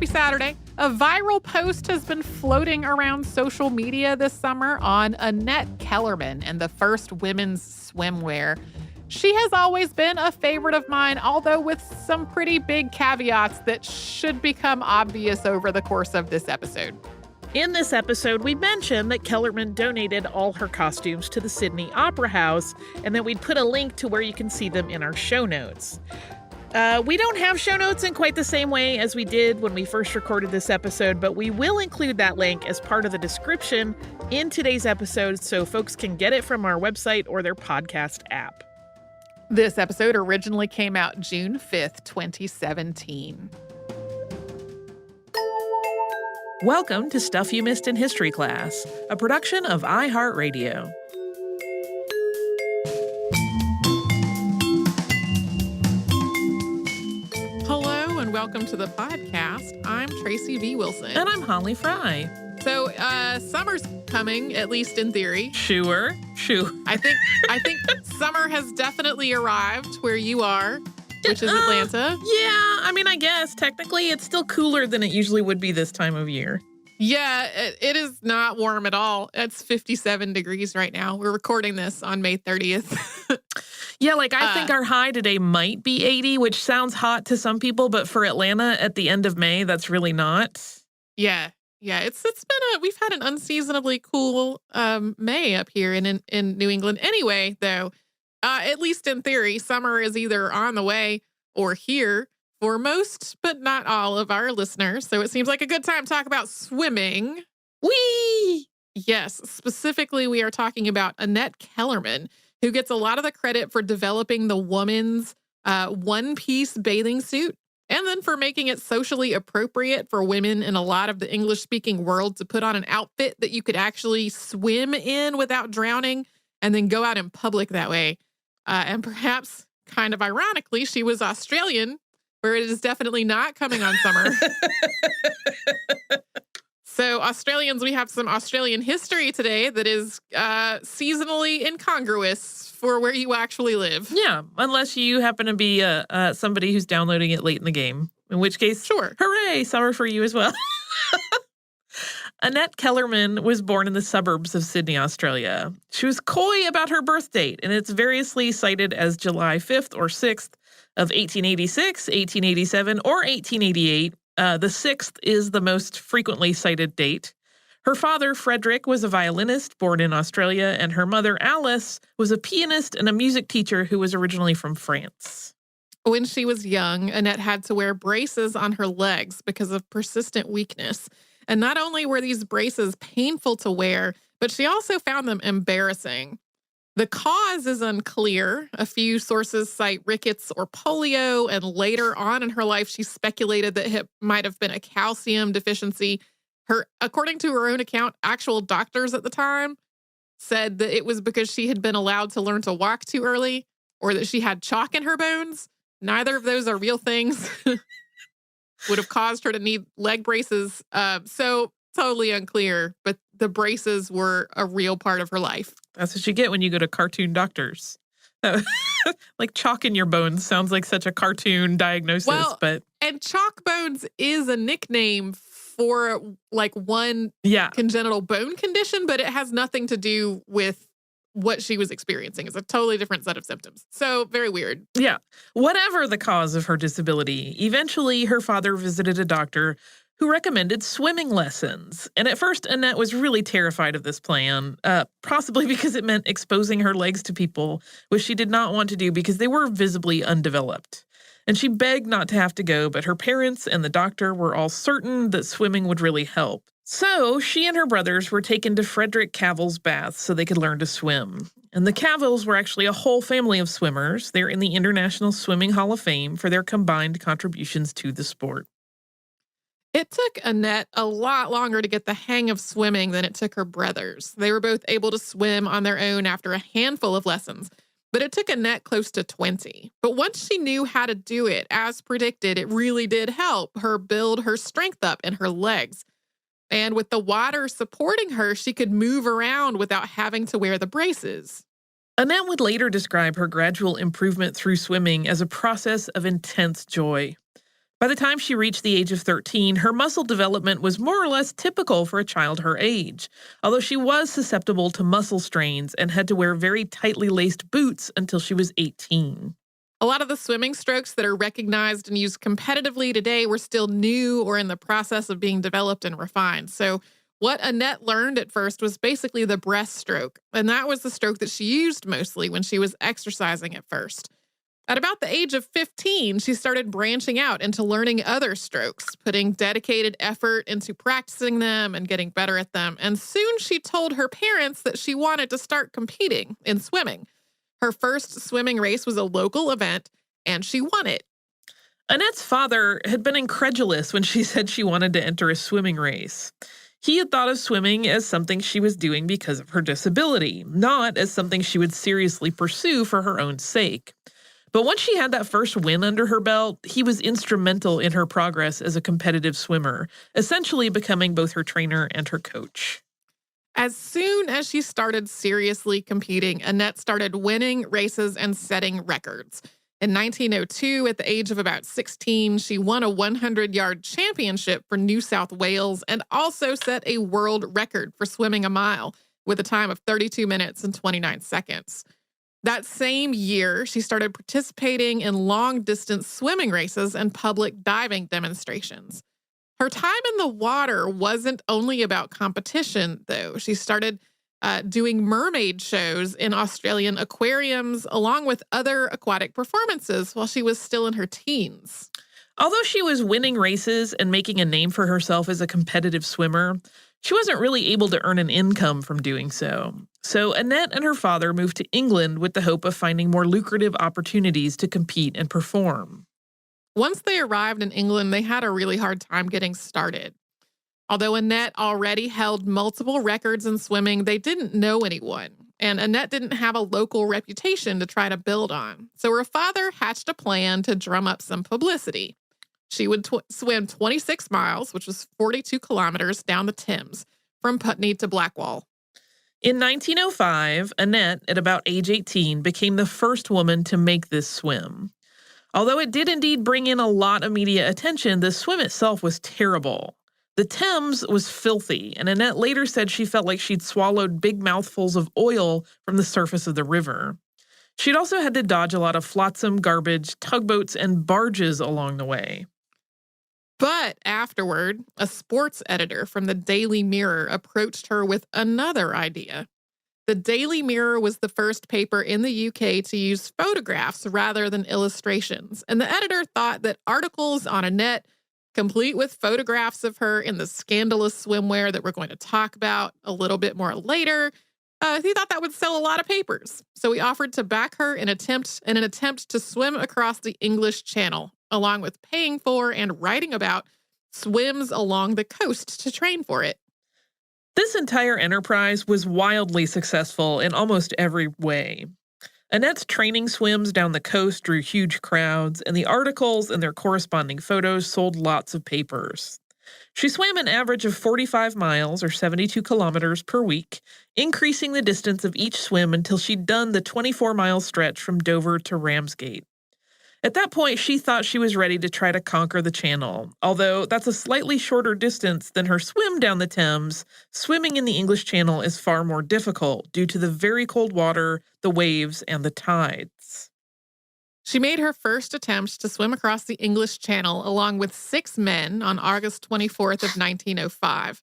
Happy Saturday. A viral post has been floating around social media this summer on Annette Kellerman and the first women's swimwear. She has always been a favorite of mine, although with some pretty big caveats that should become obvious over the course of this episode. In this episode, we mentioned that Kellerman donated all her costumes to the Sydney Opera House, and that we'd put a link to where you can see them in our show notes. We don't have show notes in quite the same way as we did when we first recorded this episode, but we will include that link as part of the description in today's episode so folks can get it from our website or their podcast app. This episode originally came out June 5th, 2017. Welcome to Stuff You Missed in History Class, a production of iHeartRadio. Hello and welcome to the podcast. I'm Tracy V. Wilson. And I'm Holly Fry. So, summer's coming, at least in theory. Sure. I think summer has definitely arrived where you are, which is Atlanta. Yeah, I mean, I guess technically it's still cooler than it usually would be this time of year. Yeah, it is not warm at all. It's 57 degrees right now. We're recording this on May 30th. Yeah, I think our high today might be 80, which sounds hot to some people, but for Atlanta at the end of May, that's really not. Yeah, it's been we've had an unseasonably cool May up here in New England. Anyway, though, at least in theory, summer is either on the way or here for most, but not all of our listeners. So it seems like a good time to talk about swimming. Whee! Yes, specifically, we are talking about Annette Kellerman, who gets a lot of the credit for developing the woman's one-piece bathing suit, and then for making it socially appropriate for women in a lot of the English-speaking world to put on an outfit that you could actually swim in without drowning and then go out in public that way. And perhaps, kind of ironically, she was Australian, where it is definitely not coming on summer. So Australians, we have some Australian history today that is seasonally incongruous for where you actually live. Yeah, unless you happen to be somebody who's downloading it late in the game, in which case, sure. Hooray, summer for you as well. Annette Kellerman was born in the suburbs of Sydney, Australia. She was coy about her birth date, and it's variously cited as July 5th or 6th of 1886, 1887, or 1888. The 6th is the most frequently cited date. Her father, Frederick, was a violinist born in Australia, and her mother, Alice, was a pianist and a music teacher who was originally from France. When she was young, Annette had to wear braces on her legs because of persistent weakness. And not only were these braces painful to wear, but she also found them embarrassing. The cause is unclear. A few sources cite rickets or polio, and later on in her life, she speculated that it might have been a calcium deficiency. According to her own account, actual doctors at the time said that it was because she had been allowed to learn to walk too early or that she had chalk in her bones. Neither of those are real things. Would have caused her to need leg braces. So totally unclear, but the braces were a real part of her life. That's what you get when you go to cartoon doctors. Like chalk in your bones sounds like such a cartoon diagnosis, but... And chalk bones is a nickname for one congenital bone condition, but it has nothing to do with what she was experiencing. It's a totally different set of symptoms. So very weird. Yeah. Whatever the cause of her disability, eventually her father visited a doctor who recommended swimming lessons. And at first, Annette was really terrified of this plan, possibly because it meant exposing her legs to people, which she did not want to do because they were visibly undeveloped. And she begged not to have to go, but her parents and the doctor were all certain that swimming would really help. So she and her brothers were taken to Frederick Cavill's baths so they could learn to swim. And the Cavills were actually a whole family of swimmers. They're in the International Swimming Hall of Fame for their combined contributions to the sport. It took Annette a lot longer to get the hang of swimming than it took her brothers. They were both able to swim on their own after a handful of lessons, but it took Annette close to 20. But once she knew how to do it, as predicted, it really did help her build her strength up in her legs. And with the water supporting her, she could move around without having to wear the braces. Annette would later describe her gradual improvement through swimming as a process of intense joy. By the time she reached the age of 13, her muscle development was more or less typical for a child her age, although she was susceptible to muscle strains and had to wear very tightly laced boots until she was 18. A lot of the swimming strokes that are recognized and used competitively today were still new or in the process of being developed and refined. So, what Annette learned at first was basically the breaststroke, and that was the stroke that she used mostly when she was exercising at first. At about the age of 15, she started branching out into learning other strokes, putting dedicated effort into practicing them and getting better at them. And soon she told her parents that she wanted to start competing in swimming. Her first swimming race was a local event, and she won it. Annette's father had been incredulous when she said she wanted to enter a swimming race. He had thought of swimming as something she was doing because of her disability, not as something she would seriously pursue for her own sake. But once she had that first win under her belt, he was instrumental in her progress as a competitive swimmer, essentially becoming both her trainer and her coach. As soon as she started seriously competing, Annette started winning races and setting records. In 1902, at the age of about 16, she won a 100-yard championship for New South Wales and also set a world record for swimming a mile with a time of 32 minutes and 29 seconds. That same year, she started participating in long-distance swimming races and public diving demonstrations. Her time in the water wasn't only about competition, though. She started doing mermaid shows in Australian aquariums, along with other aquatic performances while she was still in her teens. Although she was winning races and making a name for herself as a competitive swimmer, she wasn't really able to earn an income from doing so. So Annette and her father moved to England with the hope of finding more lucrative opportunities to compete and perform. Once they arrived in England, they had a really hard time getting started. Although Annette already held multiple records in swimming, they didn't know anyone, and Annette didn't have a local reputation to try to build on. So her father hatched a plan to drum up some publicity. She would swim 26 miles, which was 42 kilometers, down the Thames, from Putney to Blackwall. In 1905, Annette, at about age 18, became the first woman to make this swim. Although it did indeed bring in a lot of media attention, the swim itself was terrible. The Thames was filthy, and Annette later said she felt like she'd swallowed big mouthfuls of oil from the surface of the river. She'd also had to dodge a lot of flotsam, garbage, tugboats, and barges along the way. But afterward, a sports editor from the Daily Mirror approached her with another idea. The Daily Mirror was the first paper in the UK to use photographs rather than illustrations, and the editor thought that articles on Annette, complete with photographs of her in the scandalous swimwear that we're going to talk about a little bit more later, he thought that would sell a lot of papers. So he offered to back her in an attempt to swim across the English Channel, along with paying for and writing about swims along the coast to train for it. This entire enterprise was wildly successful in almost every way. Annette's training swims down the coast drew huge crowds, and the articles and their corresponding photos sold lots of papers. She swam an average of 45 miles or 72 kilometers per week, increasing the distance of each swim until she'd done the 24-mile stretch from Dover to Ramsgate. At that point, she thought she was ready to try to conquer the channel. Although that's a slightly shorter distance than her swim down the Thames, swimming in the English Channel is far more difficult due to the very cold water, the waves, and the tides. She made her first attempt to swim across the English Channel along with 6 men on August 24th of 1905.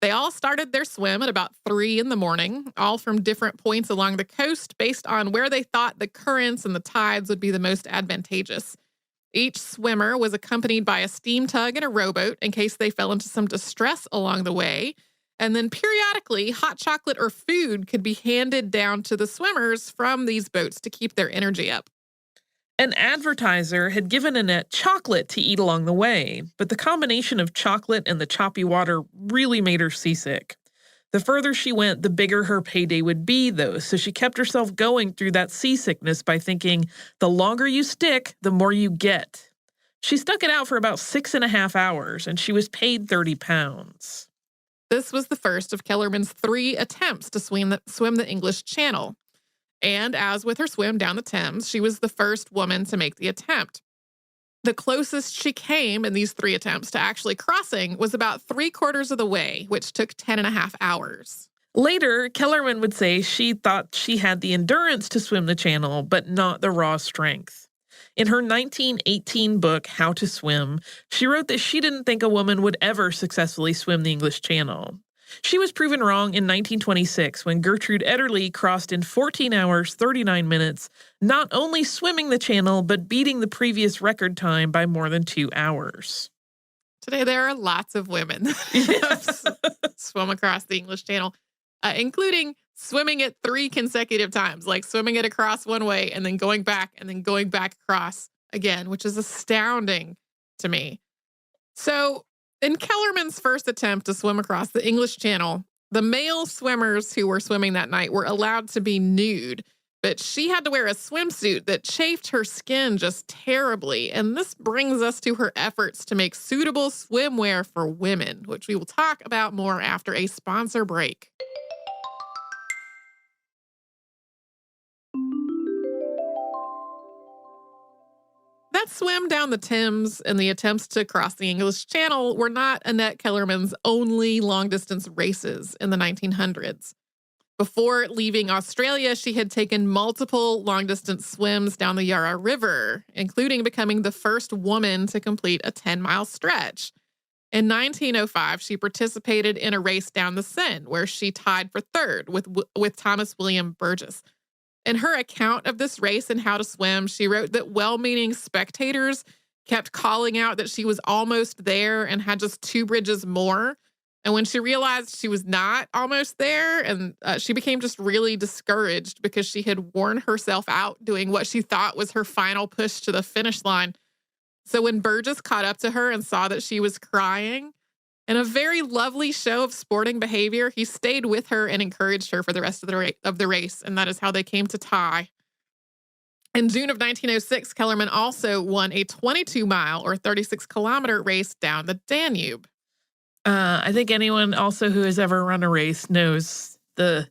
They all started their swim at about 3 in the morning, all from different points along the coast based on where they thought the currents and the tides would be the most advantageous. Each swimmer was accompanied by a steam tug and a rowboat in case they fell into some distress along the way. And then periodically, hot chocolate or food could be handed down to the swimmers from these boats to keep their energy up. An advertiser had given Annette chocolate to eat along the way, but the combination of chocolate and the choppy water really made her seasick. The further she went, the bigger her payday would be, though, so she kept herself going through that seasickness by thinking, the longer you stick, the more you get. She stuck it out for about 6.5 hours, and she was paid £30. This was the first of Kellerman's 3 attempts to swim the English Channel. And as with her swim down the Thames, she was the first woman to make the attempt. The closest she came in these 3 attempts to actually crossing was about 3/4 of the way, which took 10.5 hours. Later, Kellerman would say she thought she had the endurance to swim the channel, but not the raw strength. In her 1918 book, How to Swim, she wrote that she didn't think a woman would ever successfully swim the English Channel. She was proven wrong in 1926 when Gertrude Ederle crossed in 14 hours, 39 minutes, not only swimming the channel, but beating the previous record time by more than 2 hours. Today, there are lots of women that swim across the English Channel, including swimming it 3 consecutive times, like swimming it across one way and then going back across again, which is astounding to me. So, in Kellerman's first attempt to swim across the English Channel, the male swimmers who were swimming that night were allowed to be nude, but she had to wear a swimsuit that chafed her skin just terribly. And this brings us to her efforts to make suitable swimwear for women, which we will talk about more after a sponsor break. That swim down the Thames and the attempts to cross the English Channel were not Annette Kellerman's only long-distance races in the 1900s. Before leaving Australia, she had taken multiple long-distance swims down the Yarra River, including becoming the first woman to complete a 10-mile stretch. In 1905, she participated in a race down the Seine, where she tied for third with Thomas William Burgess. In her account of this race and how to swim, she wrote that well-meaning spectators kept calling out that she was almost there and had just 2 bridges more. And when she realized she was not almost there, and she became just really discouraged because she had worn herself out doing what she thought was her final push to the finish line. So when Burgess caught up to her and saw that she was crying, in a very lovely show of sporting behavior, he stayed with her and encouraged her for the rest of the race, and that is how they came to tie. In June of 1906, Kellerman also won a 22-mile or 36-kilometer race down the Danube. I think anyone also who has ever run a race knows the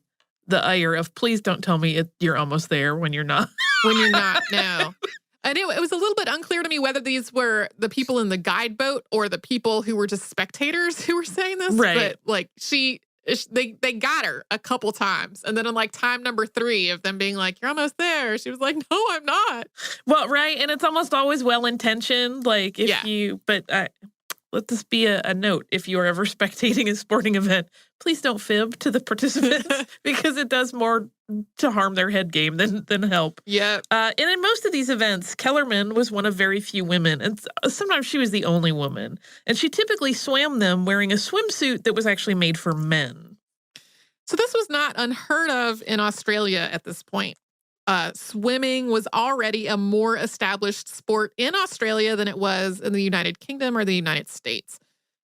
ire of please don't tell me you're almost there when you're not. When you're not, no. And it was a little bit unclear to me whether these were the people in the guide boat or the people who were just spectators who were saying this. Right. But like they got her a couple times. And then on like time number 3 of them being like, you're almost there, she was like, no, I'm not. Well, right. And it's almost always well-intentioned. Like let this be a note. If you are ever spectating a sporting event, please don't fib to the participants because it does more to harm their head game than help. Yeah. And in most of these events, Kellerman was one of very few women, and sometimes she was the only woman. And she typically swam them wearing a swimsuit that was actually made for men. So this was not unheard of in Australia at this point. Swimming was already a more established sport in Australia than it was in the United Kingdom or the United States.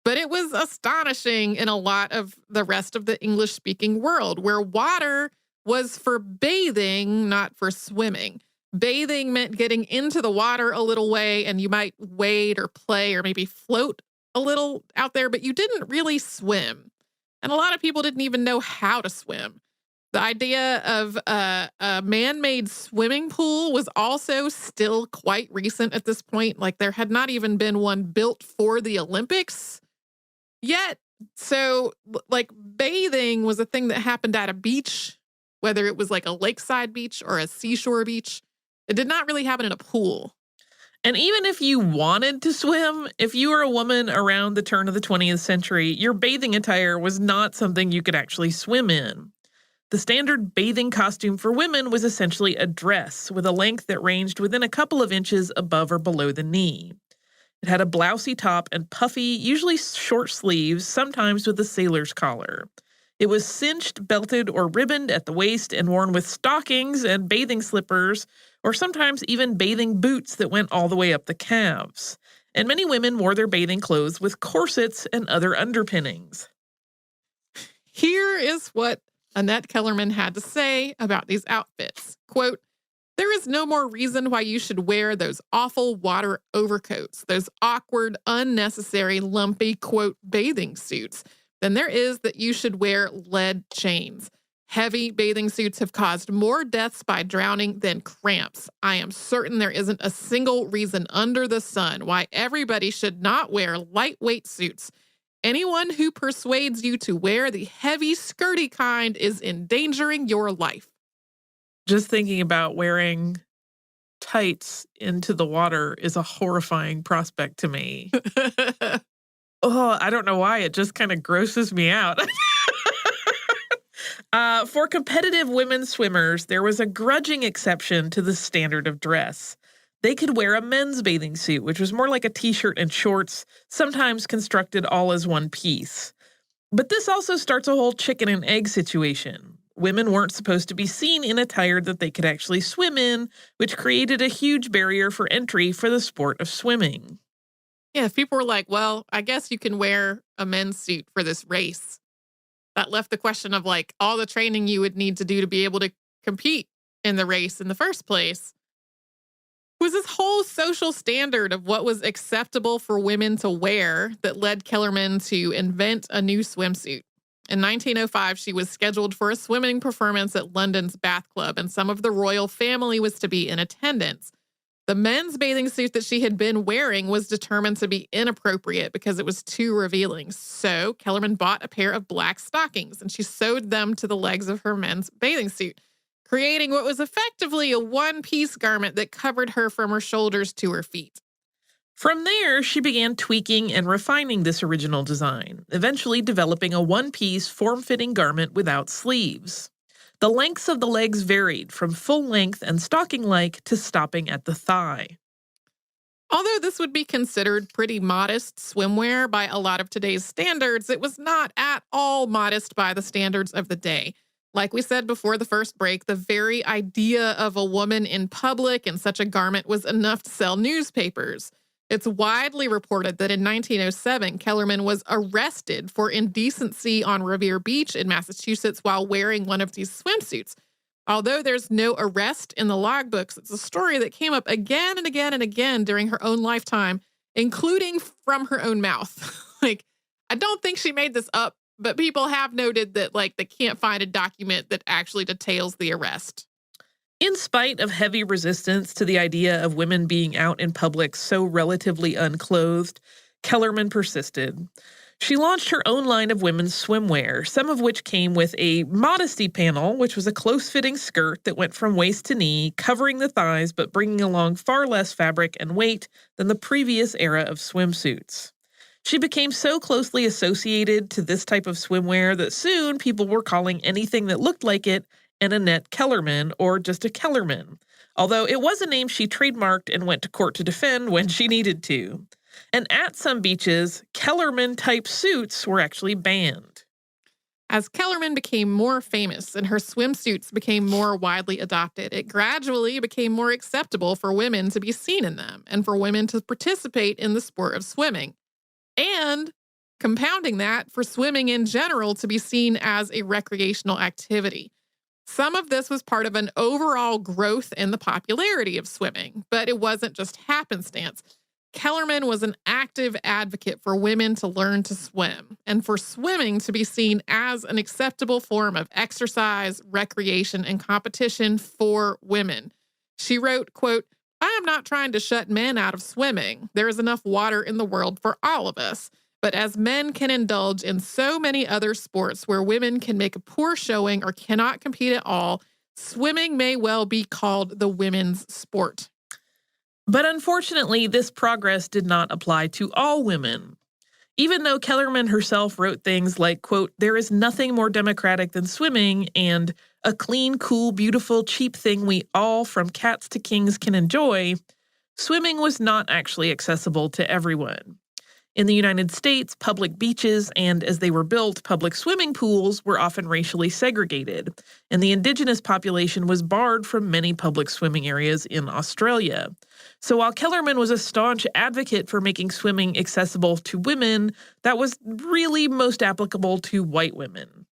But it was astonishing in a lot of the rest of the English-speaking world, where water was for bathing, not for swimming. Bathing meant getting into the water a little way, and you might wade or play or maybe float a little out there, but you didn't really swim. And a lot of people didn't even know how to swim. The idea of a man-made swimming pool was also still quite recent at this point. Like there had not even been one built for the Olympics yet. So like bathing was a thing that happened at a beach, whether it was like a lakeside beach or a seashore beach. It did not really happen in a pool. And even if you wanted to swim, if you were a woman around the turn of the 20th century, your bathing attire was not something you could actually swim in. The standard bathing costume for women was essentially a dress with a length that ranged within a couple of inches above or below the knee. It had a blousy top and puffy, usually short sleeves, sometimes with a sailor's collar. It was cinched, belted, or ribboned at the waist and worn with stockings and bathing slippers, or sometimes even bathing boots that went all the way up the calves. And many women wore their bathing clothes with corsets and other underpinnings. Here is what Annette Kellerman had to say about these outfits. Quote, "There is no more reason why you should wear those awful water overcoats, those awkward, unnecessary, lumpy, quote, bathing suits, than there is that you should wear lead chains. Heavy bathing suits have caused more deaths by drowning than cramps. I am certain there isn't a single reason under the sun why everybody should not wear lightweight suits. Anyone who persuades you to wear the heavy, skirty kind is endangering your life. Just thinking about wearing tights into the water is a horrifying prospect to me. Oh, I don't know why. It just kind of grosses me out. For competitive women swimmers, there was a grudging exception to the standard of dress. They could wear a men's bathing suit, which was more like a t-shirt and shorts, sometimes constructed all as one piece. But this also starts a whole chicken and egg situation. Women weren't supposed to be seen in attire that they could actually swim in, which created a huge barrier for entry for the sport of swimming. Yeah, if people were like, well, I guess you can wear a men's suit for this race. That left the question of like all the training you would need to do to be able to compete in the race in the first place. Was this whole social standard of what was acceptable for women to wear that led Kellerman to invent a new swimsuit. In 1905, she was scheduled for a swimming performance at London's Bath Club, and some of the royal family was to be in attendance. The men's bathing suit that she had been wearing was determined to be inappropriate because it was too revealing. So Kellerman bought a pair of black stockings, and she sewed them to the legs of her men's bathing suit, creating what was effectively a one-piece garment that covered her from her shoulders to her feet. From there, she began tweaking and refining this original design, eventually developing a one-piece, form-fitting garment without sleeves. The lengths of the legs varied from full length and stocking-like to stopping at the thigh. Although this would be considered pretty modest swimwear by a lot of today's standards, it was not at all modest by the standards of the day. Like we said before the first break, the very idea of a woman in public in such a garment was enough to sell newspapers. It's widely reported that in 1907, Kellerman was arrested for indecency on Revere Beach in Massachusetts while wearing one of these swimsuits. Although there's no arrest in the logbooks, it's a story that came up again and again and again during her own lifetime, including from her own mouth. I don't think she made this up, but people have noted that, they can't find a document that actually details the arrest. In spite of heavy resistance to the idea of women being out in public so relatively unclothed, Kellerman persisted. She launched her own line of women's swimwear, some of which came with a modesty panel, which was a close-fitting skirt that went from waist to knee, covering the thighs but bringing along far less fabric and weight than the previous era of swimsuits. She became so closely associated to this type of swimwear that soon people were calling anything that looked like it an Annette Kellerman or just a Kellerman, although it was a name she trademarked and went to court to defend when she needed to. And at some beaches, Kellerman-type suits were actually banned. As Kellerman became more famous and her swimsuits became more widely adopted, it gradually became more acceptable for women to be seen in them and for women to participate in the sport of swimming. And, compounding that, for swimming in general to be seen as a recreational activity. Some of this was part of an overall growth in the popularity of swimming, but it wasn't just happenstance. Kellerman was an active advocate for women to learn to swim and for swimming to be seen as an acceptable form of exercise, recreation, and competition for women. She wrote, quote, "I am not trying to shut men out of swimming. There is enough water in the world for all of us. But as men can indulge in so many other sports where women can make a poor showing or cannot compete at all, swimming may well be called the women's sport." But unfortunately, this progress did not apply to all women. Even though Kellerman herself wrote things like, quote, "There is nothing more democratic than swimming," and "a clean, cool, beautiful, cheap thing we all, from cats to kings, can enjoy," swimming was not actually accessible to everyone. In the United States, public beaches and, as they were built, public swimming pools were often racially segregated, and the indigenous population was barred from many public swimming areas in Australia. So while Kellerman was a staunch advocate for making swimming accessible to women, that was really most applicable to white women.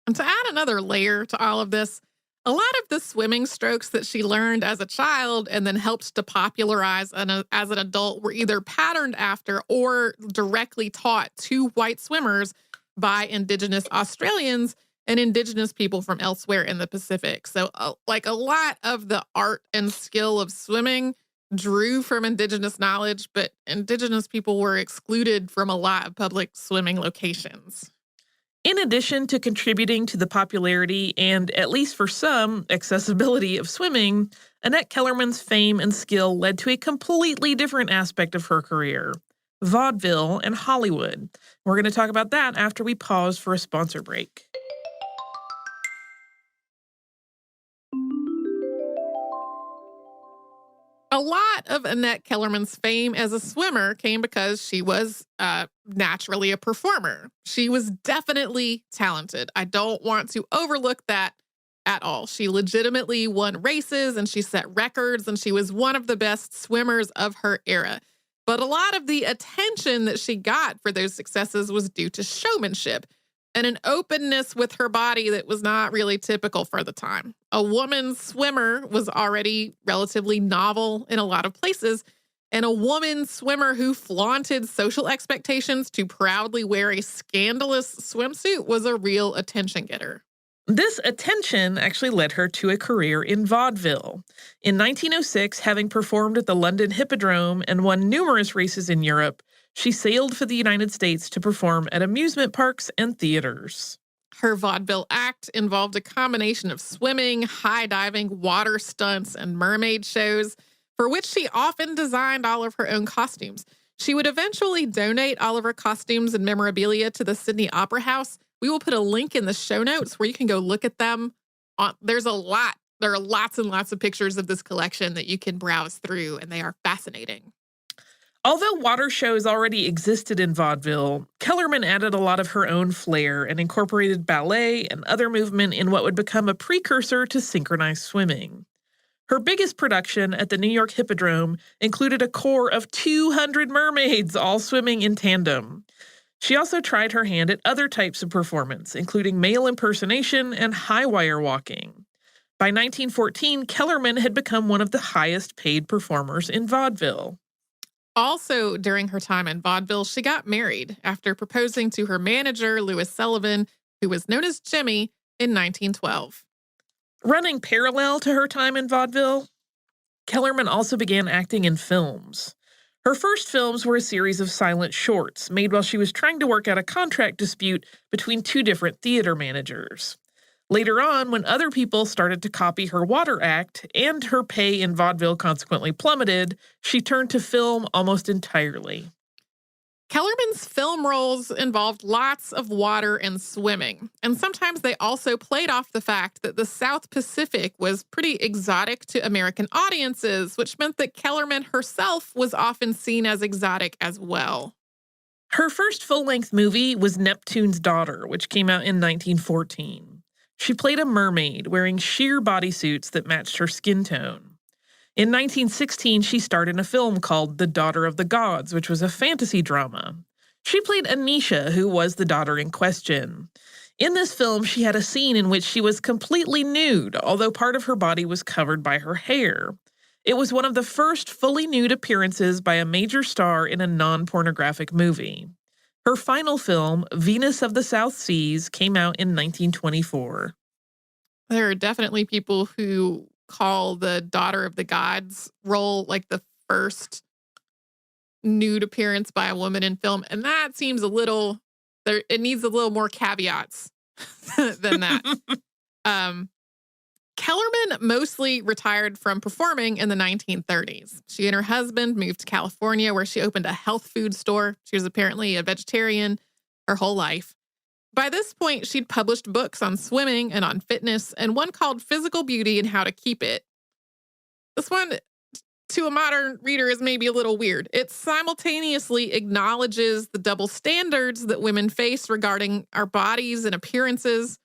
And to add another layer to all of this, a lot of the swimming strokes that she learned as a child and then helped to popularize as an adult were either patterned after or directly taught to white swimmers by Indigenous Australians. and indigenous people from elsewhere in the Pacific. So, like a lot of the art and skill of swimming drew from indigenous knowledge, but indigenous people were excluded from a lot of public swimming locations. In addition to contributing to the popularity and, at least for some, accessibility of swimming, Annette Kellerman's fame and skill led to a completely different aspect of her career: vaudeville and Hollywood. We're going to talk about that after we pause for a sponsor break. A lot of Annette Kellerman's fame as a swimmer came because she was naturally a performer. She was definitely talented. I don't want to overlook that at all. She legitimately won races and she set records, and she was one of the best swimmers of her era. But a lot of the attention that she got for those successes was due to showmanship and an openness with her body that was not really typical for the time. A woman swimmer was already relatively novel in a lot of places, and a woman swimmer who flaunted social expectations to proudly wear a scandalous swimsuit was a real attention getter. This attention actually led her to a career in vaudeville. In 1906, having performed at the London Hippodrome and won numerous races in Europe, she sailed for the United States to perform at amusement parks and theaters. Her vaudeville act involved a combination of swimming, high diving, water stunts, and mermaid shows, for which she often designed all of her own costumes. She would eventually donate all of her costumes and memorabilia to the Sydney Opera House. We will put a link in the show notes where you can go look at them. There's a lot. There are lots and lots of pictures of this collection that you can browse through, and they are fascinating. Although water shows already existed in vaudeville, Kellerman added a lot of her own flair and incorporated ballet and other movement in what would become a precursor to synchronized swimming. Her biggest production at the New York Hippodrome included a corps of 200 mermaids, all swimming in tandem. She also tried her hand at other types of performance, including male impersonation and high wire walking. By 1914, Kellerman had become one of the highest paid performers in vaudeville. Also, during her time in vaudeville, she got married after proposing to her manager, Louis Sullivan, who was known as Jimmy, in 1912. Running parallel to her time in vaudeville, Kellerman also began acting in films. Her first films were a series of silent shorts made while she was trying to work out a contract dispute between two different theater managers. Later on, when other people started to copy her water act and her pay in vaudeville consequently plummeted, she turned to film almost entirely. Kellerman's film roles involved lots of water and swimming, and sometimes they also played off the fact that the South Pacific was pretty exotic to American audiences, which meant that Kellerman herself was often seen as exotic as well. Her first full-length movie was Neptune's Daughter, which came out in 1914. She played a mermaid wearing sheer bodysuits that matched her skin tone. In 1916, she starred in a film called The Daughter of the Gods, which was a fantasy drama. She played Anisha, who was the daughter in question. In this film, she had a scene in which she was completely nude, although part of her body was covered by her hair. It was one of the first fully nude appearances by a major star in a non-pornographic movie. Her final film, Venus of the South Seas, came out in 1924. There are definitely people who call the Daughter of the Gods role like the first nude appearance by a woman in film, and that seems it needs a little more caveats than that. Kellerman mostly retired from performing in the 1930s. She and her husband moved to California, where she opened a health food store. She was apparently a vegetarian her whole life. By this point, she'd published books on swimming and on fitness, and one called Physical Beauty and How to Keep It. This one, to a modern reader, is maybe a little weird. It simultaneously acknowledges the double standards that women face regarding our bodies and appearances,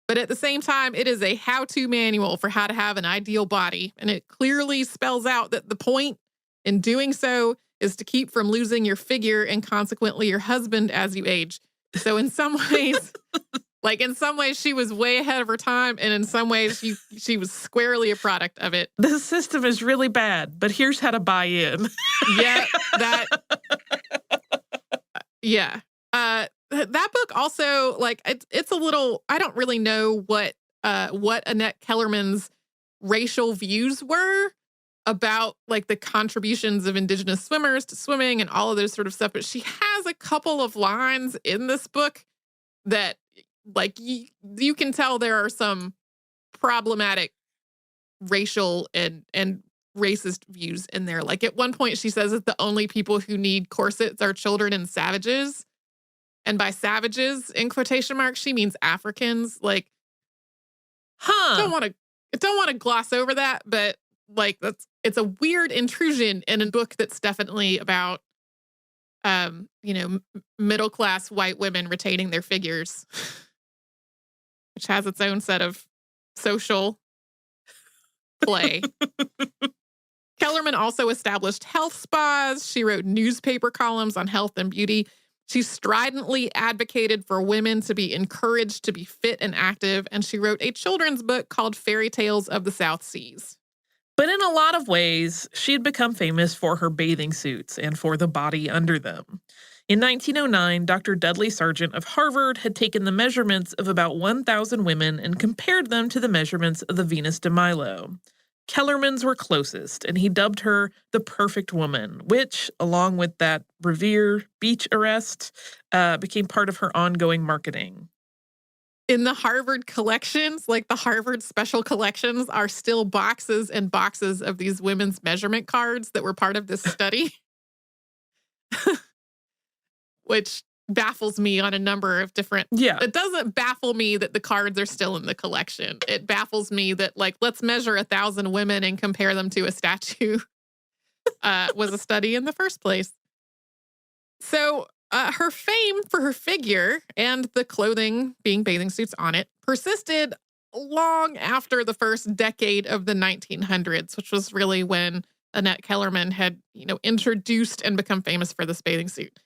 but at the same time, it is a how-to manual for how to have an ideal body, and it clearly spells out that the point in doing so is to keep from losing your figure and consequently your husband as you age. So in some ways, she was way ahead of her time, and in some ways, she was squarely a product of it. The system is really bad, but here's how to buy in. Yeah, that. Yeah. That book also, like, it's a little, I don't really know what Annette Kellerman's racial views were about, like, the contributions of indigenous swimmers to swimming and all of those sort of stuff, but she has a couple of lines in this book that, like, you can tell there are some problematic racial and racist views in there. Like, at one point she says that the only people who need corsets are children and savages. And by savages, in quotation marks, she means Africans. Like, don't want to gloss over that, but, like, it's a weird intrusion in a book that's definitely about middle class white women retaining their figures, which has its own set of social play. Kellerman also established health spas. She wrote newspaper columns on health and beauty. She stridently advocated for women to be encouraged to be fit and active, and she wrote a children's book called Fairy Tales of the South Seas. But in a lot of ways, she had become famous for her bathing suits and for the body under them. In 1909, Dr. Dudley Sargent of Harvard had taken the measurements of about 1,000 women and compared them to the measurements of the Venus de Milo. Kellerman's were closest, and he dubbed her the perfect woman, which, along with that Revere beach arrest, became part of her ongoing marketing. In the Harvard collections, like the Harvard special collections, are still boxes and boxes of these women's measurement cards that were part of this study, which baffles me on a number of different... Yeah. It doesn't baffle me that the cards are still in the collection. It baffles me that, like, let's measure 1,000 women and compare them to a statue was a study in the first place. So her fame for her figure and the clothing being bathing suits on it persisted long after the first decade of the 1900s, which was really when Annette Kellerman had, introduced and become famous for this bathing suit.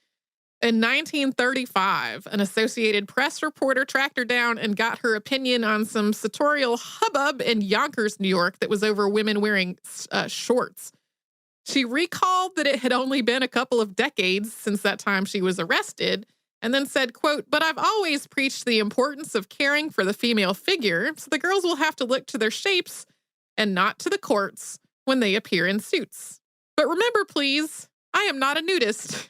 In 1935, an Associated Press reporter tracked her down and got her opinion on some sartorial hubbub in Yonkers, New York that was over women wearing shorts. She recalled that it had only been a couple of decades since that time she was arrested, and then said, quote, "But I've always preached the importance of caring for the female figure, so the girls will have to look to their shapes and not to the courts when they appear in suits. But remember, please, I am not a nudist."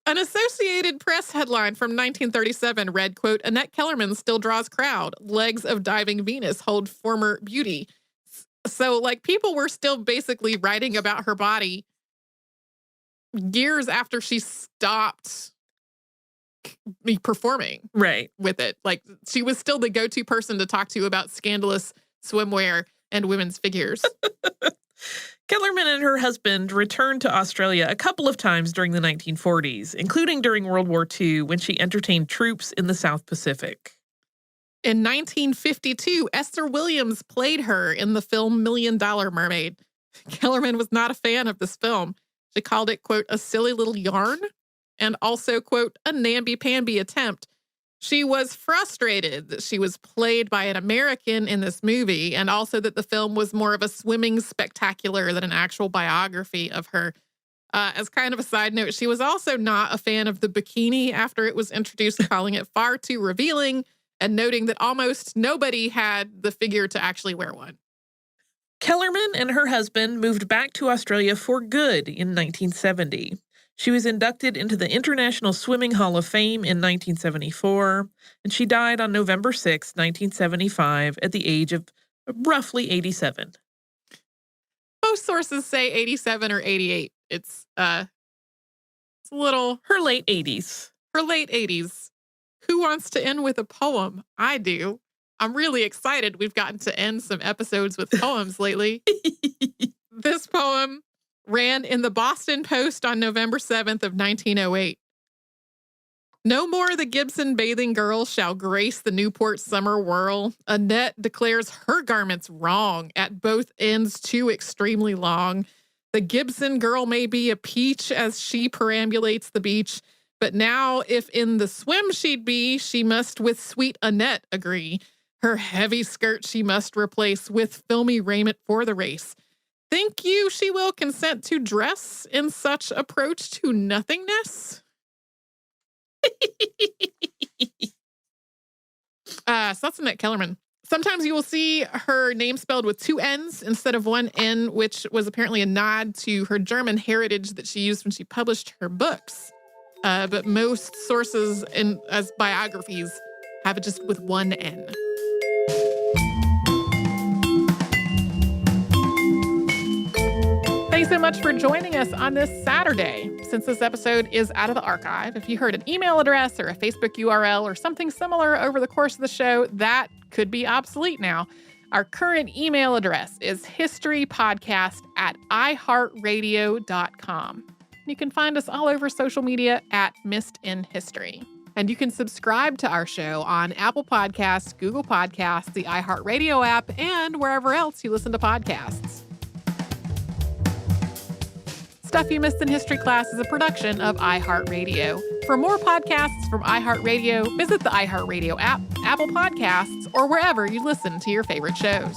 An Associated Press headline from 1937 read, quote, "Annette Kellerman still draws crowd. Legs of diving Venus hold former beauty." So, like, people were still basically writing about her body years after she stopped performing Right. with it. Like, she was still the go-to person to talk to about scandalous swimwear and women's figures. Kellerman and her husband returned to Australia a couple of times during the 1940s, including during World War II when she entertained troops in the South Pacific. In 1952, Esther Williams played her in the film $1 Million Mermaid. Kellerman was not a fan of this film. She called it, quote, "a silly little yarn," and also, quote, "a namby-pamby attempt." She was frustrated that she was played by an American in this movie, and also that the film was more of a swimming spectacular than an actual biography of her. As kind of a side note, she was also not a fan of the bikini after it was introduced, calling it far too revealing, and noting that almost nobody had the figure to actually wear one. Kellerman and her husband moved back to Australia for good in 1970. She was inducted into the International Swimming Hall of Fame in 1974, and she died on November 6, 1975, at the age of roughly 87. Most sources say 87 or 88. It's a little... Her late 80s. Her late 80s. Who wants to end with a poem? I do. I'm really excited we've gotten to end some episodes with poems lately. This poem ran in the Boston Post on November 7th of 1908. "No more the Gibson bathing girl shall grace the Newport summer whirl. Annette declares her garments wrong, at both ends too extremely long. The Gibson girl may be a peach as she perambulates the beach, but now if in the swim she'd be, she must with sweet Annette agree. Her heavy skirt she must replace with filmy raiment for the race. Think you she will consent to dress in such approach to nothingness? So that's Annette Kellerman. Sometimes you will see her name spelled with 2 N's instead of 1 N, which was apparently a nod to her German heritage that she used when she published her books. But most sources as biographies have it just with 1 N. Thanks so much for joining us on this Saturday. Since this episode is out of the archive, if you heard an email address or a Facebook URL or something similar over the course of the show, that could be obsolete now. Our current email address is historypodcast@iHeartRadio.com. You can find us all over social media at Missed in History. And you can subscribe to our show on Apple Podcasts, Google Podcasts, the iHeartRadio app, and wherever else you listen to podcasts. Stuff You Missed in History Class is a production of iHeartRadio. For more podcasts from iHeartRadio, visit the iHeartRadio app, Apple Podcasts, or wherever you listen to your favorite shows.